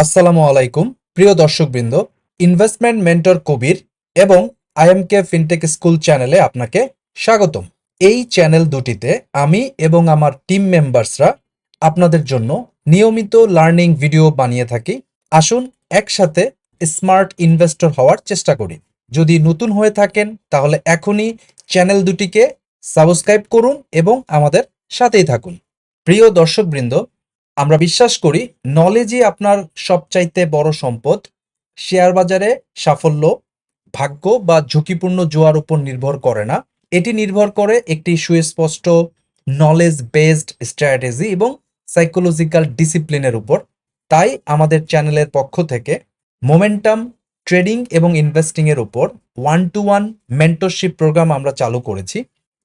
আসসালামু আলাইকুম প্রিয় দর্শকবৃন্দ। ইনভেস্টমেন্ট মেন্টর কবির এবং আইএমকে ফিনটেক স্কুল চ্যানেলে আপনাকে স্বাগতম। এই চ্যানেল দুটিতে আমি এবং আমার টিম মেম্বার্সরা আপনাদের জন্য নিয়মিত লার্নিং ভিডিও বানিয়ে থাকি। আসুন একসাথে স্মার্ট ইনভেস্টর হওয়ার চেষ্টা করি। যদি নতুন হয়ে থাকেন তাহলে এখনই চ্যানেল দুটিকে সাবস্ক্রাইব করুন এবং আমাদের সাথেই থাকুন। প্রিয় দর্শকবৃন্দ, আমরা বিশ্বাস করি নলেজই আপনার সবচাইতে বড় সম্পদ। শেয়ার বাজারে সাফল্য ভাগ্য বা ঝুঁকিপূর্ণ জোয়ার উপর নির্ভর করে না, এটি নির্ভর করে একটি সুস্পষ্ট নলেজ বেসড স্ট্র্যাটেজি এবং সাইকোলজিক্যাল ডিসিপ্লিনের উপর। তাই আমাদের চ্যানেলের পক্ষ থেকে মোমেন্টাম ট্রেডিং এবং ইনভেস্টিং এর উপর 1-to-1 মেন্টরশিপ প্রোগ্রাম আমরা চালু করেছি।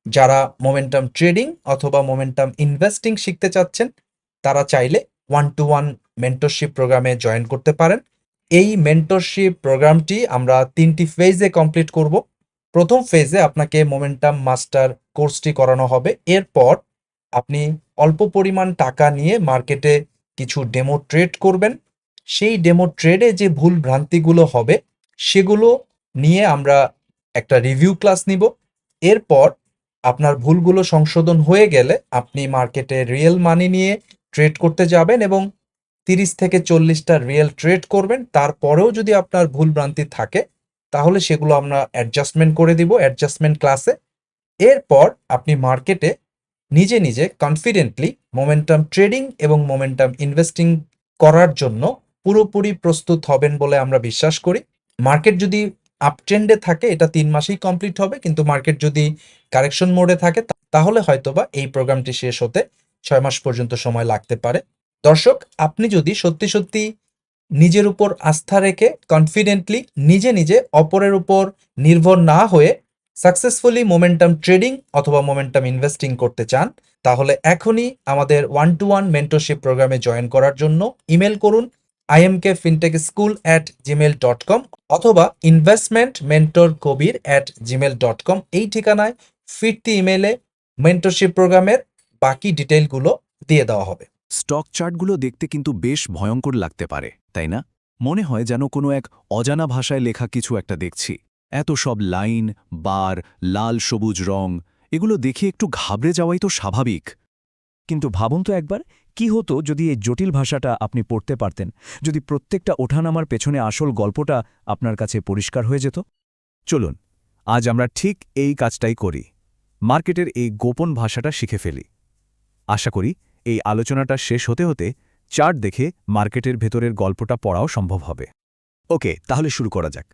যারা মোমেন্টাম ট্রেডিং অথবা মোমেন্টাম ইনভেস্টিং শিখতে চাচ্ছেন তারা চাইলে 1-to-1 মেন্টরশিপ প্রোগ্রামে জয়েন করতে পারেন। এই মেন্টরশিপ প্রোগ্রামটি আমরা 3টি ফেজে কমপ্লিট করব। প্রথম ফেজে আপনাকে মোমেন্টাম মাস্টার কোর্সটি করানো হবে। এরপর আপনি অল্প পরিমাণ টাকা নিয়ে মার্কেটে কিছু ডেমো ট্রেড করবেন। সেই ডেমো ট্রেডে যে ভুল ভ্রান্তিগুলো হবে সেগুলো নিয়ে আমরা একটা রিভিউ ক্লাস নিব। এরপর আপনার ভুলগুলো সংশোধন হয়ে গেলে আপনি মার্কেটে রিয়েল মানি নিয়ে ট্রেড করতে যাবেন এবং 30 থেকে 40টা রিয়েল ট্রেড করবেন। তারপরেও যদি আপনার ভুল ভ্রান্তি থাকে তাহলে সেগুলো আমরা অ্যাডজাস্টমেন্ট করে দিব অ্যাডজাস্টমেন্ট ক্লাসে। এরপর আপনি মার্কেটে নিজে নিজে কনফিডেন্টলি মোমেন্টাম ট্রেডিং এবং মোমেন্টাম ইনভেস্টিং করার জন্য পুরোপুরি প্রস্তুত হবেন বলে আমরা বিশ্বাস করি। মার্কেট যদি আপট্রেন্ডে থাকে এটা 3 মাসেই কমপ্লিট হবে, কিন্তু মার্কেট যদি কারেকশন মোডে থাকে তাহলে হয়তোবা এই প্রোগ্রামটি শেষ হতে 6 মাস পর্যন্ত সময় লাগতে পারে। দর্শক, আপনি যদি সত্যি সত্যি নিজের উপর আস্থা রেখে কনফিডেন্টলি নিজে নিজে অপরের উপর নির্ভর না হয়ে সাকসেসফুলি মোমেন্টাম ট্রেডিং অথবা মোমেন্টাম ইনভেস্টিং করতে চান তাহলে এখনই আমাদের 1-to-1 মেন্টরশিপ প্রোগ্রামে জয়েন করার জন্য ইমেল করুন imkfintechschool@gmail.com অথবা investmentmentorkobir@gmail.com। এই ঠিকানায় ফিরতি ইমেলে মেন্টরশিপ প্রোগ্রামের বাকি ডিটেইলগুলো দিয়ে দেওয়া হবে। স্টক চার্টগুলো দেখতে কিন্তু বেশ ভয়ঙ্কর লাগতে পারে, তাই না? মনে হয় যেন কোনো এক অজানা ভাষায় লেখা কিছু একটা দেখছি। এত সব লাইন, বার, লাল সবুজ রং, এগুলো দেখে একটু ঘাবড়ে যাওয়াই তো স্বাভাবিক। কিন্তু ভাবুন তো একবার, কি হতো যদি এই জটিল ভাষাটা আপনি পড়তে পারতেন, যদি প্রত্যেকটা ওঠানামার পেছনে আসল গল্পটা আপনার কাছে পরিষ্কার হয়ে যেত? চলুন, আজ আমরা ঠিক এই কাজটাই করি। মার্কেটের এই গোপন ভাষাটা শিখে ফেলি। আশা করি এই আলোচনাটা শেষ হতে হতে চার্ট দেখে মার্কেটের ভেতরের গল্পটা পড়াও সম্ভব হবে। ওকে, তাহলে শুরু করা যাক।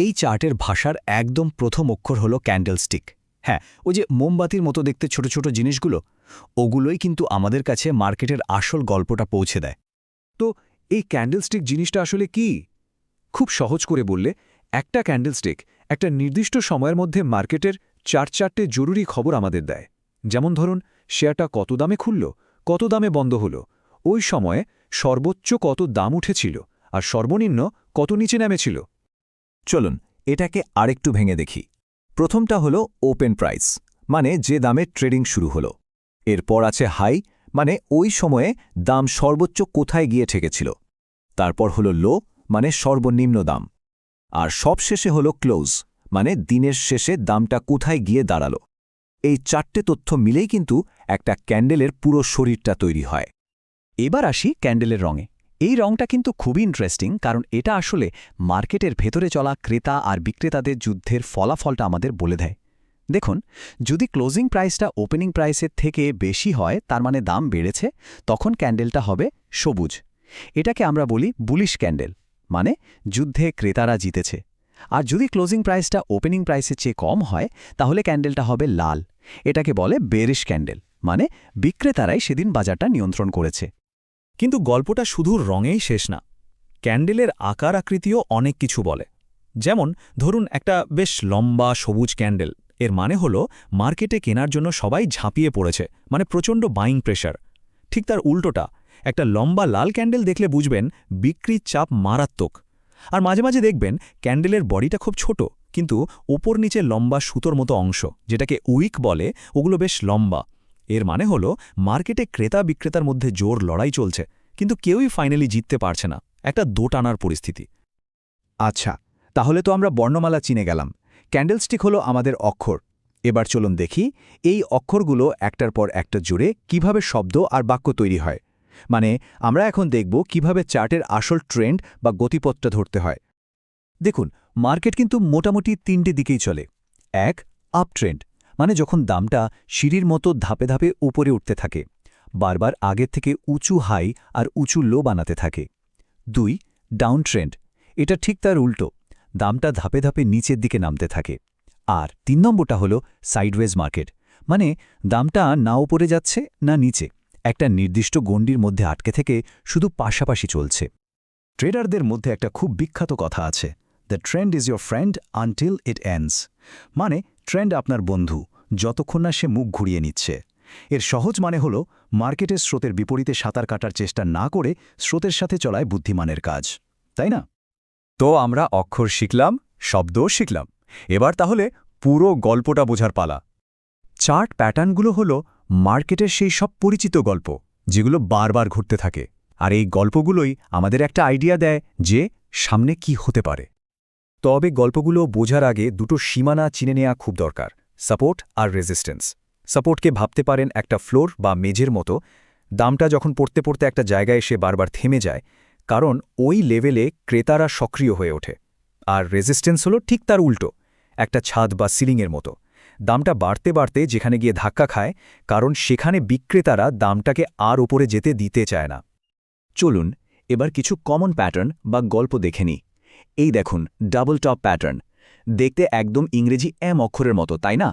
এই চার্টের ভাষার একদম প্রথম অক্ষর হলো ক্যান্ডেলস্টিক। হ্যাঁ, ওই যে মোমবাতির মতো দেখতে ছোট ছোট জিনিসগুলো, ওগুলোই কিন্তু আমাদের কাছে মার্কেটের আসল গল্পটা পৌঁছে দেয়। তো এই ক্যান্ডেলস্টিক জিনিসটা আসলে কি? খুব সহজ করে বললে, একটা ক্যান্ডেলস্টিক একটা নির্দিষ্ট সময়ের মধ্যে মার্কেটের 4-4টে জরুরি খবর আমাদের দেয়। যেমন ধরুন, শেয়ারটা কত দামে খুলল, কত দামে বন্ধ হলো, ওই সময়ে সর্বোচ্চ কত দাম উঠেছিল আর সর্বনিম্ন কত নিচে নেমেছিল। চলুন এটাকে আরেকটু ভেঙে দেখি। প্রথমটা হলো ওপেন প্রাইস, মানে যে দামে ট্রেডিং শুরু হলো। এরপর আছে হাই, মানে ওই সময়ে দাম সর্বোচ্চ কোথায় গিয়ে ঠেকেছিল। তারপর হলো লো, মানে সর্বনিম্ন দাম। আর সবশেষে হলো ক্লোজ, মানে দিনের শেষে দামটা কোথায় গিয়ে দাঁড়ালো। এই 4টে তথ্য মিলেই কিন্তু একটা ক্যান্ডেলের পুরো শরীরটা তৈরি হয়। এবার আসি ক্যান্ডেলের রঙে। এই রঙটা কিন্তু খুবই ইন্টারেস্টিং, কারণ এটা আসলে মার্কেটের ভেতরে চলা ক্রেতা আর বিক্রেতাদের যুদ্ধের ফলাফলটা আমাদের বলে দেয়। দেখুন, যদি ক্লোজিং প্রাইসটা ওপেনিং প্রাইসের থেকে বেশি হয়, তার মানে দাম বেড়েছে, তখন ক্যান্ডেলটা হবে সবুজ। এটাকে আমরা বলি বুলিশ ক্যান্ডেল, মানে যুদ্ধে ক্রেতারা জিতেছে। আর যদি ক্লোজিং প্রাইসটা ওপেনিং প্রাইসের চেয়ে কম হয়, তাহলে ক্যান্ডেলটা হবে লাল। এটাকে বলে বেরিশ ক্যান্ডেল, মানে বিক্রেতারাই সেদিন বাজারটা নিয়ন্ত্রণ করেছে। কিন্তু গল্পটা শুধু রঙেই শেষ না। ক্যান্ডেলের আকার আকৃতিও অনেক কিছু বলে। যেমন ধরুন, একটা বেশ লম্বা সবুজ ক্যান্ডেল, এর মানে হলো মার্কেটে কেনার জন্য সবাই ঝাঁপিয়ে পড়েছে, মানে প্রচণ্ড বাইং প্রেশার। ঠিক তার উল্টোটা, একটা লম্বা লাল ক্যান্ডেল দেখলে বুঝবেন বিক্রির চাপ মারাত্মক। আর মাঝে মাঝে দেখবেন ক্যান্ডেলের বডিটা খুব ছোট, কিন্তু ওপর নিচে লম্বা সুতোর মতো অংশ, যেটাকে উইক বলে, ওগুলো বেশ লম্বা। এর মানে হলো মার্কেটে ক্রেতা বিক্রেতার মধ্যে জোর লড়াই চলছে, কিন্তু কেউই ফাইনালি জিততে পারছে না। একটা দোটানার পরিস্থিতি। আচ্ছা, তাহলে তো আমরা বর্ণমালা চিনে গেলাম। ক্যান্ডেলস্টিক হলো আমাদের অক্ষর। এবার চলুন দেখি এই অক্ষরগুলো একটার পর একটা জুড়ে কিভাবে শব্দ আর বাক্য তৈরি হয়। মানে আমরা এখন দেখব কিভাবে চার্টের আসল ট্রেন্ড বা গতিপথটা ধরতে হয়। দেখুন, মার্কেট কিন্তু মোটামুটি তিনটে দিকেই চলে। এক, আপ ট্রেন্ড, মানে যখন দামটা সিঁড়ির মতো ধাপে ধাপে উপরে উঠতে থাকে, বারবার আগের থেকে উঁচু হাই আর উঁচু লো বানাতে থাকে। 2, ডাউন ট্রেন্ড, এটা ঠিক তার উল্টো, দামটা ধাপে ধাপে নিচের দিকে নামতে থাকে। আর 3 নম্বরটা হলো সাইডওয়েজ মার্কেট, মানে দামটা না উপরে যাচ্ছে না নিচে, একটা নির্দিষ্ট গণ্ডির মধ্যে আটকে থেকে শুধু পাশাপাশি চলছে। ট্রেডারদের মধ্যে একটা খুব বিখ্যাত কথা আছে, the trend is your friend until it ends. মানে ট্রেন্ড আপনার বন্ধু যতক্ষণ না সে মুখ ঘুরিয়ে নিচ্ছে। এর সহজ মানে হলো মার্কেটের স্রোতের বিপরীতে সাঁতার কাটার চেষ্টা না করে স্রোতের সাথে চলায় বুদ্ধিমানের কাজ, তাই না? তো আমরা অক্ষর শিখলাম, শব্দও শিখলাম। এবার তাহলে পুরো গল্পটা বোঝার পালা। চার্ট প্যাটার্নগুলো হলো মার্কেটের সেই সব পরিচিত গল্প যেগুলো বারবার ঘুরতে থাকে, আর এই গল্পগুলোই আমাদের একটা আইডিয়া দেয় যে সামনে কি হতে পারে। তবে গল্পগুলো বোঝার আগে দুটো সীমানা চিনে নেওয়া খুব দরকার, সাপোর্ট আর রেজিস্ট্যান্স। সাপোর্টকে ভাবতে পারেন একটা ফ্লোর বা মেঝের মতো, দামটা যখন পড়তে পড়তে একটা জায়গায় এসে বারবার থেমে যায়, কারণ ওই লেভেলে ক্রেতারা সক্রিয় হয়ে ওঠে। আর রেজিস্ট্যান্স হলো ঠিক তার উল্টো, একটা ছাদ বা সিলিংয়ের মতো, দামটা বাড়তে বাড়তে যেখানে গিয়ে ধাক্কা খায়, কারণ সেখানে বিক্রেতারা দামটাকে আর উপরে যেতে দিতে চায় না। চলুন এবার কিছু কমন প্যাটার্ন বা গল্প দেখে নিই। এই দেখুন, ডাবল টপ প্যাটার্ন, দেখতে একদম ইংরেজি এম অক্ষরের মতো, তাই না?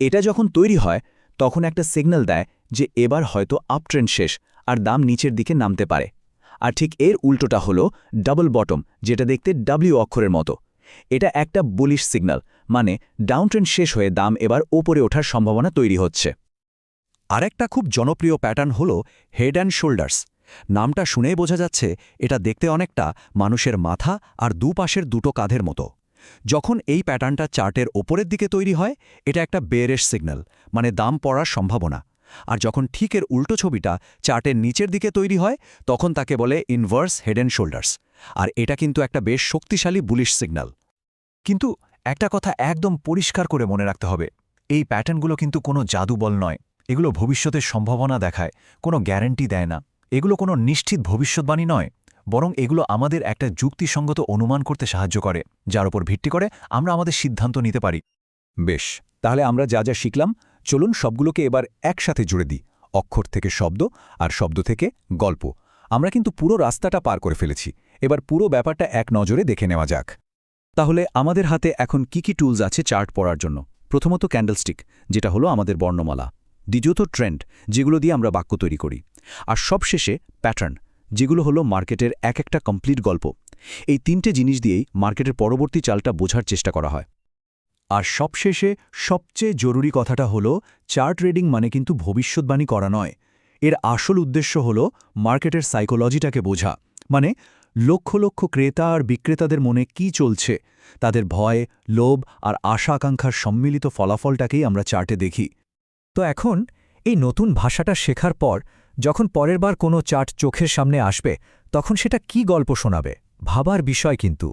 এটা যখন তৈরি হয় তখন একটা সিগন্যাল দেয় যে এবার হয়তো আপট্রেন্ড শেষ আর দাম নিচের দিকে নামতে পারে। আর ঠিক এর উল্টোটা হলো ডাবল বটম, যেটা দেখতে ডাব্লিউ অক্ষরের মতো। এটা একটা বুলিশ সিগন্যাল, মানে ডাউনট্রেন্ড শেষ হয়ে দাম এবার ওপরে ওঠার সম্ভাবনা তৈরি হচ্ছে। আরেকটা খুব জনপ্রিয় প্যাটার্ন হলো হেড অ্যান্ড শোল্ডার্স। নামটা শুনেই বোঝা যাচ্ছে এটা দেখতে অনেকটা মানুষের মাথা আর দুপাশের দুটো কাঁধের মতো। যখন এই প্যাটার্নটা চার্টের ওপরের দিকে তৈরি হয়, এটা একটা বেয়ারিশ সিগন্যাল, মানে দাম পড়ার সম্ভাবনা। আর যখন ঠিক এর উল্টো ছবিটা চার্টের নিচের দিকে তৈরি হয়, তখন তাকে বলে ইনভার্স হেড অ্যান্ড শোল্ডার্স। আর এটা কিন্তু একটা বেশ শক্তিশালী বুলিশ সিগন্যাল। কিন্তু একটা কথা একদম পরিষ্কার করে মনে রাখতে হবে, এই প্যাটার্নগুলো কিন্তু কোনো জাদুবল নয়। এগুলো ভবিষ্যতের সম্ভাবনা দেখায়, কোনো গ্যারান্টি দেয় না। এগুলো কোনো নিশ্চিত ভবিষ্যৎবাণী নয়, বরং এগুলো আমাদের একটা যুক্তিসঙ্গত অনুমান করতে সাহায্য করে, যার উপর ভিত্তি করে আমরা আমাদের সিদ্ধান্ত নিতে পারি। বেশ, তাহলে আমরা যা যা শিখলাম, চলুন সবগুলোকে এবার একসাথে জুড়ে দিই। অক্ষর থেকে শব্দ আর শব্দ থেকে গল্প। আমরা কিন্তু পুরো রাস্তাটা পার করে ফেলেছি। এবার পুরো ব্যাপারটা এক নজরে দেখে নেওয়া যাক। তাহলে আমাদের হাতে এখন কি কি টুলস আছে চার্ট পড়ার জন্য? প্রথমত ক্যান্ডেলস্টিক, যেটা হলো আমাদের বর্ণমালা। দ্বিতীয়ত ট্রেন্ড, যেগুলো দিয়ে আমরা বাক্য তৈরি করি। আর সবশেষে প্যাটার্ন, যেগুলো হলো মার্কেটের এক একটা কমপ্লিট গল্প। এই তিনটে জিনিস দিয়েই মার্কেটের পরবর্তী চালটা বোঝার চেষ্টা করা হয়। আর সবশেষে সবচেয়ে জরুরি কথাটা হলো, চার্ট রিডিং মানে কিন্তু ভবিষ্যৎবাণী করা নয়। এর আসল উদ্দেশ্য হল মার্কেটের সাইকোলজিটাকে বোঝা, মানে লক্ষ লক্ষ ক্রেতা আর বিক্রেতাদের মনে কি চলছে, তাদের ভয়, লোভ আর আশা আকাঙ্ক্ষার সম্মিলিত ফলাফলটাকেই আমরা চার্টে দেখি। তো এখন এই নতুন ভাষাটা শেখার পর যখন পরের বার কোনো চার্ট চোখের সামনে আসবে, তখন সেটা কি গল্প শোনাবে, ভাবার বিষয় কিন্তু।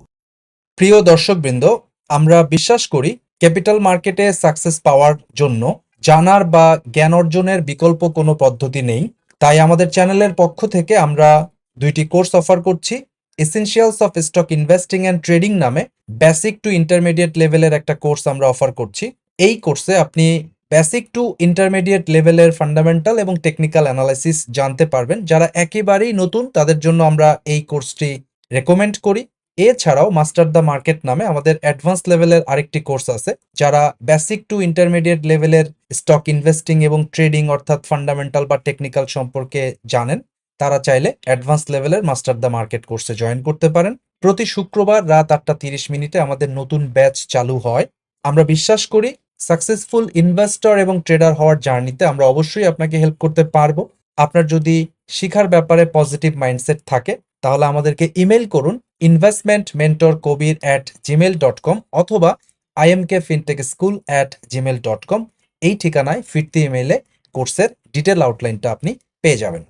প্রিয় দর্শকবৃন্দ, আমরা বিশ্বাস করি ক্যাপিটাল মার্কেটে সাকসেস পাওয়ার জন্য জানার বা জ্ঞান অর্জনের বিকল্প কোনো পদ্ধতি নেই। তাই আমাদের চ্যানেলের পক্ষ থেকে আমরা 2টি কোর্স অফার করছি। Essentials of stock investing and trading নামে বেসিক টু ইন্টারমিডিয়েট লেভেলের একটা কোর্স আমরা অফার করছি। এই কোর্সে আপনি বেসিক টু ইন্টারমিডিয়েট লেভেলের ফান্ডামেন্টাল এবং টেকনিক্যাল অ্যানালাইসিস জানতে পারবেন। যারা একেবারেই নতুন তাদের জন্য আমরা এই কোর্সটি রেকমেন্ড করি। এছাড়াও মাস্টার দ্য মার্কেট নামে আমাদের অ্যাডভান্স লেভেলের আরেকটি কোর্স আছে। যারা বেসিক টু ইন্টারমিডিয়েট লেভেলের স্টক ইনভেস্টিং এবং ট্রেডিং অর্থাৎ ফান্ডামেন্টাল বা টেকনিক্যাল সম্পর্কে জানেন, তারা চাইলে অ্যাডভান্স লেভেলের মাস্টার দ্য মার্কেট কোর্সে জয়েন করতে পারেন। প্রতি শুক্রবার রাত 8:30 আমাদের নতুন ব্যাচ চালু হয়। আমরা বিশ্বাস করি সাকসেসফুল ইনভেস্টর এবং ট্রেডার হওয়ার জার্নিতে আমরা অবশ্যই আপনাকে হেল্প করতে পারবো। আপনার যদি শিখার ব্যাপারে পজিটিভ মাইন্ডসেট থাকে তাহলে আমাদেরকে ইমেল করুন investmentmentorkobir@gmail.com অথবা imkfintechschool@gmail.com। এই ঠিকানায় ফিরতি ইমেইলে কোর্সের ডিটেল আউটলাইনটা আপনি পেয়ে যাবেন।